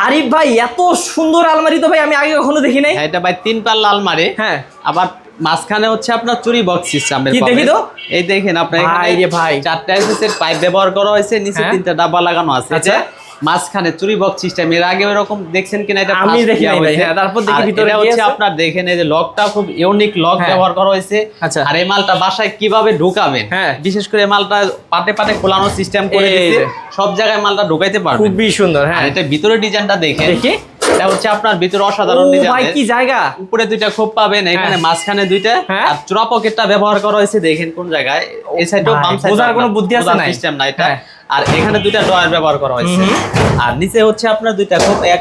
আরিফ ভাই এত সুন্দর আলমারি তো ভাই আমি আগে কখনো দেখি নাই। এটা ভাই 3 পাল্লা আলমারি। হ্যাঁ, আবার মাঝখানে হচ্ছে আপনার চুরি বক্স সিস্টেমের। কি দেখি তো? এই দেখেন আপনার ভাই রে ভাই, 4টা এসএসের পাইপ ব্যবহার করা হয়েছে, নিচে 3টা ডাব্বা লাগানো আছে। আচ্ছা, মাঝখানে চুরি বক্স সিস্টেম। এর আগে এরকম দেখছেন কিনা এটা আমি দেখি নাই ভাই। হ্যাঁ, তারপর দেখি ভিতরে এটা হচ্ছে আপনার দেখেন এই যে লকটা খুব ইউনিক লক ব্যবহার করা হয়েছে। আচ্ছা, আর এই মালটা বাসায় কিভাবে ঢোকাবেন, বিশেষ করে মালটা পাটে পাটে খোলানো সিস্টেম করে দিয়েছে, সব জায়গায় মালটা ঢোকাইতে পারবেন। খুবই সুন্দর। হ্যাঁ, এটা ভিতরে ডিজাইনটা দেখেন, দেখি। এটা হচ্ছে আপনার ভিতরে অসাধারণ ডিজাইন। ভাই কি জায়গা, উপরে 2টা খোপ পাবেন, এখানে মাঝখানে 2টা, আর চূড়া পকেটটা ব্যবহার করা হয়েছে দেখেন কোন জায়গায়, এই সাইডেও বাম সাইডে বোঝার কোনো বুদ্ধি আছে না, সিস্টেম না এটা। আর এখানে 2টা ডয়ার ব্যবহার করা হয়েছে, আর নিচে হচ্ছে আপনার 2টা খোপ, এক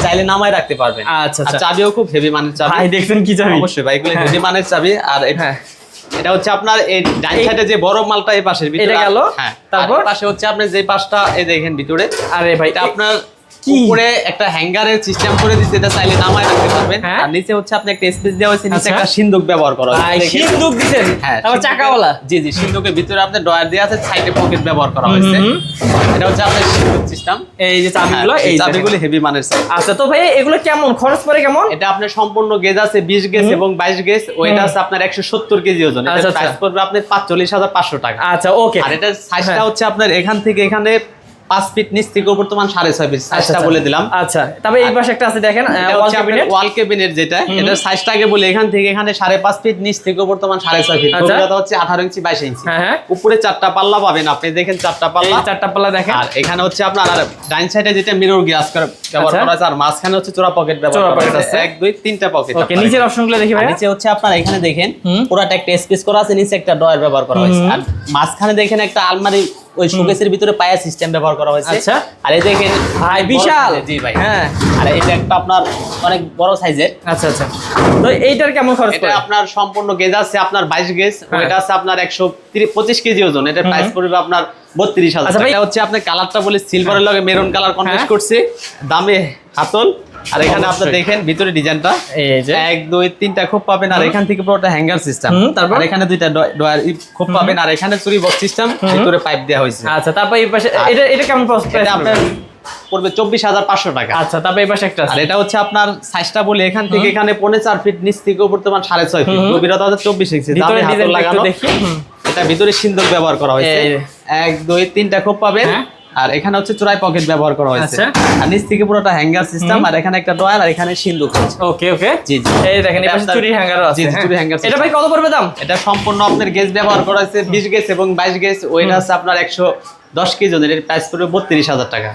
চাইলে নামায় রাখতে পারবেন। আচ্ছা, আর চাবিও খুব হেভি মানের চাবি। ভাই দেখছেন কি চাবি? অবশ্যই ভাই, এগুলো হেভি মানের চাবি। আর এটা হচ্ছে আপনার এই ডান সাইডে যে বড় মালটা এই পাশের ভিতরে এটা গেল। হ্যাঁ, তারপর পাশে হচ্ছে আপনি যে পাশটা এই দেখেন ভিতরে, আরে ভাই এটা আপনার উপরে একটা হ্যাঙ্গারের সিস্টেম করে দিয়েছে, এটা চাইলে নামায় রাখতে পারবেন। আর নিচে হচ্ছে আপনি একটা স্পেস দেওয়া হয়েছে, নিচে একটা সিন্দুক ব্যবহার করা হয়েছে। সিন্দুক দিবেন? হ্যাঁ, আবার চাকাওয়ালা? জি জি, সিন্দুকের ভিতরে আপনি ডয়ার দেওয়া আছে, সাইডে পকেট ব্যবহার করা হয়েছে। এটা হচ্ছে আপনার সিন্দুক সিস্টেম। এই যে চাবিগুলো, এই চাবিগুলো হেভি মানের চাবি। আচ্ছা, তো ভাই এগুলো কেমন খরচ পড়ে কেমন? এটা আপনার সম্পূর্ণ গেজ আছে 20 গেজ এবং 22 গেজ, ওইটা আছে আপনার 170 কেজি ওজন। এটা প্রাইস পড়বে আপনার 45,500 টাকা। আচ্ছা, ওকে। আর এটা সাইজটা হচ্ছে আপনার এখান থেকে এখানে 5 ফিট, নিচ থেকে উপর তোমার 6.5 ফিট সাইজটা বলে দিলাম। আচ্ছা, তবে এই পাশে একটা আছে দেখেন, ওয়াল ক্যাবিনেট যেটা, এটা সাইজটা আগে বলে, এখান থেকে এখানে 5.5 ফিট, নিচ থেকে উপর তোমার 6.5 ফিট, গভীরতা হচ্ছে 18 ইঞ্চি 22 ইঞ্চি। উপরে 4টা পাল্লা পাবেন আপনি, দেখেন 4টা পাল্লা, 4টা পাল্লা দেখেন। আর এখানে হচ্ছে আপনার ডাইন সাইডে যেটা মিরর গ্লাস করে ব্যবহার করা আছে, আর মাঝখানে হচ্ছে চোরা পকেট ব্যবহার করা আছে, 1 2 3টা পকেট। ওকে, নিচের অপশনগুলো দেখি ভাই। নিচে হচ্ছে আপনার এখানে দেখেন পুরোটা একটা স্পেস করা আছে, নিচে একটা ডয়ার ব্যবহার করা হয়েছে, আর মাঝখানে দেখেন একটা আলমারি, ওই শোকেসের ভিতরে পায়া সিস্টেম ব্যবহার করা হয়েছে। আচ্ছা, আর এই দেখেন ভাই বিশাল। জি ভাই, হ্যাঁ। আর এটা একটা আপনার অনেক বড় সাইজের। আচ্ছা আচ্ছা, তো এইটার কেমন খরচ পড়ে? এটা আপনার সম্পূর্ণ গেজ আছে আপনার 22 গেজ, ওইটা আছে আপনার 125 কেজি ওজন, এটা প্রাইস পড়বে আপনার 32,000 টাকা। এটা হচ্ছে আপনার কালারটা বলে সিলভারের লগে মেরুন কালার কন্ট্রাস্ট করছে, দামে হাতল। আর এখানে আপনি দেখেন ভিতরে ডিজাইনটা, এই যে 1 2 3টা খোপ পাবেন, আর এখান থেকে পুরোটা হ্যাঙ্গার সিস্টেম, আর এখানে 2টা ডয়ার খোপ পাবেন, আর এখানে চুরি বক্স সিস্টেম, ভিতরে পাইপ দেওয়া হয়েছে। আচ্ছা, তারপর এই পাশে এটা কেমন প্রাইস? এটা আপনার পড়বে 24,500 টাকা। আচ্ছা, তারপর এই পাশে একটা আছে, আর এটা হচ্ছে আপনার সাইজটা বলে, এখান থেকে এখানে 4.5 ফিট, নিচ থেকে উপর তোমার 6.5 ফিট, গভীরতা হচ্ছে 24 ইঞ্চি, দামে হাতল লাগানো। এটা ভিতরে সিন্দুক ব্যবহার করা হয়েছে, 1 2 3টা খোপ পাবেন, আর এখানে হচ্ছে চোরাই পকেট ব্যবহার করা হয়েছে, আর নিচ থেকে পুরোটা হ্যাঙ্গার সিস্টেম, আর এখানে একটা ডয়ার, আর এখানে সিন্দুক আছে। ওকে ওকে, জি জি, এই দেখেন এই পাশে চুরি হ্যাঙ্গারও আছে। জি চুরি হ্যাঙ্গার। এটা ভাই কত পড়বে দাম? এটা সম্পূর্ণ আপনার গেজ ব্যবহার করা হয়েছে, 20 গেজ এবং 22 গেজ, ওইটা আছে আপনার 110 কেজি ওজনের, প্রাইস পড়বে 32,000 টাকা।